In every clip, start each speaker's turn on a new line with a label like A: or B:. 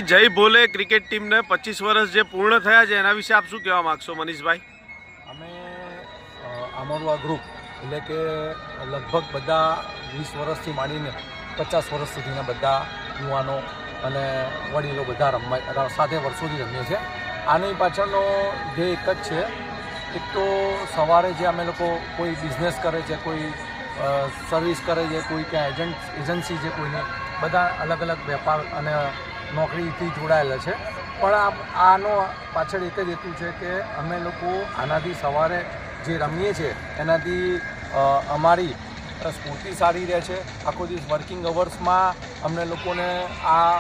A: જય ભોલે ક્રિકેટ ટીમને 25 વર્ષ જે પૂર્ણ થયા છે એના વિશે આપ શું કહેવા માગશો મનીષભાઈ?
B: અમે અમારું આ ગ્રુપ એટલે કે લગભગ બધા 20 વર્ષથી માંડીને 50 વર્ષ સુધીના બધા યુવાનો અને વડીલો બધા સાથે વર્ષોથી રમીએ છીએ. આની પાછળનો જે એક જ છે, એક તો સવારે જે અમે લોકો કોઈ બિઝનેસ કરે છે, કોઈ સર્વિસ કરે છે, કોઈ ક્યાં એજન્સી છે, કોઈની બધા અલગ અલગ વેપાર અને નોકરીથી જોડાયેલા છે. પણ આનો પાછળ એક જ હેતુ છે કે અમે લોકો આનાથી સવારે જે રમીએ છીએ એનાથી અમારી સ્ફૂર્તિ સારી રહે છે. આખો દિવસ વર્કિંગ અવર્સમાં અમને લોકોને આ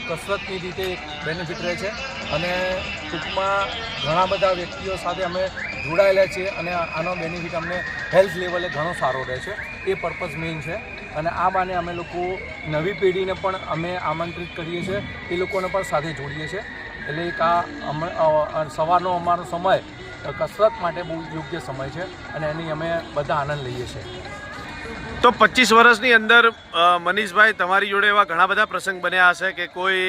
B: કસરતની રીતે બેનિફિટ રહે છે અને ટૂંકમાં ઘણા બધા વ્યક્તિઓ સાથે અમે જોડાયેલા છીએ અને આનો બેનિફિટ અમને હેલ્થ લેવલે ઘણો સારો રહે છે. એ પર્પઝ મેઇન છે અને આ બાને અમે લોકો નવી પેઢીને પણ અમે આમંત્રિત કરીએ છીએ, એ લોકોને પણ સાથે જોડીએ છીએ. એટલે એક આ સવારનો અમારો સમય કસરત માટે બહુ યોગ્ય સમય છે અને એની અમે બધા આનંદ લઈએ છીએ.
A: તો 25 વર્ષની અંદર મનીષભાઈ તમારી જોડે એવા ઘણા બધા પ્રસંગ બન્યા હશે કે કોઈ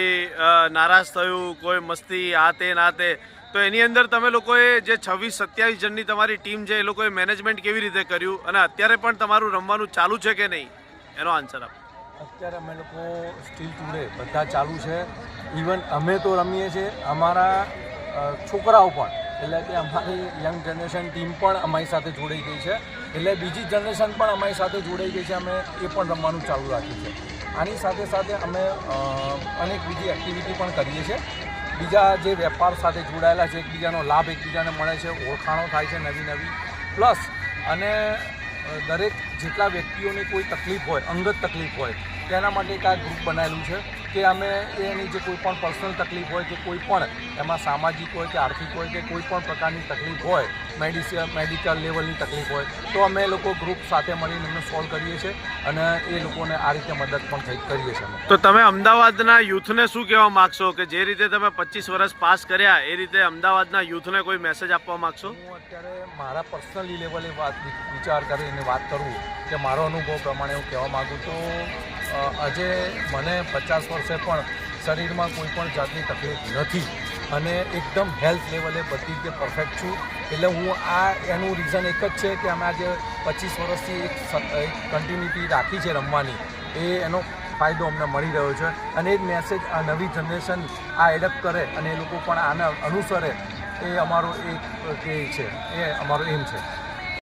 A: નારાજ થયું, કોઈ મસ્તી આ તે ના તે, તો એની અંદર તમે લોકોએ જે 26-27 જણની તમારી ટીમ છે એ લોકોએ મેનેજમેન્ટ કેવી રીતે કર્યું અને અત્યારે પણ તમારું રમવાનું ચાલુ છે કે નહીં, એનો આન્સર આપો.
B: અત્યારે અમે લોકો સ્ટીલ ટુડે બધા ચાલુ છે. ઇવન અમે તો રમીએ છીએ, અમારા છોકરાઓ પણ, એટલે કે અમારી યંગ જનરેશન ટીમ પણ અમારી સાથે જોડાઈ ગઈ છે. એટલે બીજી જનરેશન પણ અમારી સાથે જોડાઈ ગઈ છે. અમે એ પણ રમવાનું ચાલુ રાખ્યું છે. આની સાથે સાથે અમે અનેક બીજી એક્ટિવિટી પણ કરીએ છીએ. બીજા જે વેપાર સાથે જોડાયેલા છે, એકબીજાનો લાભ એકબીજાને મળે છે, ઓળખાણો થાય છે નવી નવી. પ્લસ અને દરેક જેટલા વ્યક્તિઓની કોઈ તકલીફ હોય, અંગત તકલીફ હોય, તેના માટે એક આ ગ્રુપ બનાવેલું છે કે અમે એની જે કોઈ પણ પર્સનલ તકલીફ હોય કે કોઈ પણ એમાં સામાજિક હોય કે આર્થિક હોય કે કોઈ પણ પ્રકારની તકલીફ હોય, મેડિકલ લેવલની તકલીફ હોય, તો અમે લોકો ગ્રુપ સાથે મળીને એમને સોલ્વ કરીએ છીએ અને એ લોકોને આ રીતે મદદ પણ કરીએ છીએ.
A: તો તમે અમદાવાદના યુથને શું કહેવા માગશો કે જે રીતે તમે 25 વર્ષ પાસ કર્યા એ રીતે અમદાવાદના યુથને કોઈ મેસેજ આપવા માગશો?
B: હું અત્યારે મારા પર્સનલી લેવલે વિચાર કરીને વાત કરું કે મારો અનુભવ પ્રમાણે હું કહેવા માગું તો આજે મને 50 વર્ષે પણ શરીરમાં કોઈ પણ જાતની તકલીફ નથી અને એકદમ હેલ્થ લેવલે બધી રીતે પરફેક્ટ છું. એટલે હું એનું રીઝન એક જ છે કે અમે આજે 25 વર્ષથી એક કન્ટિન્યુટી રાખી છે રમવાની, એનો ફાયદો અમને મળી રહ્યો છે અને એ જ મેસેજ આ નવી જનરેશન આ એડપ્ટ કરે અને એ લોકો પણ આને અનુસરે, એ અમારો એક ધ્યેય છે, એ અમારો એમ છે.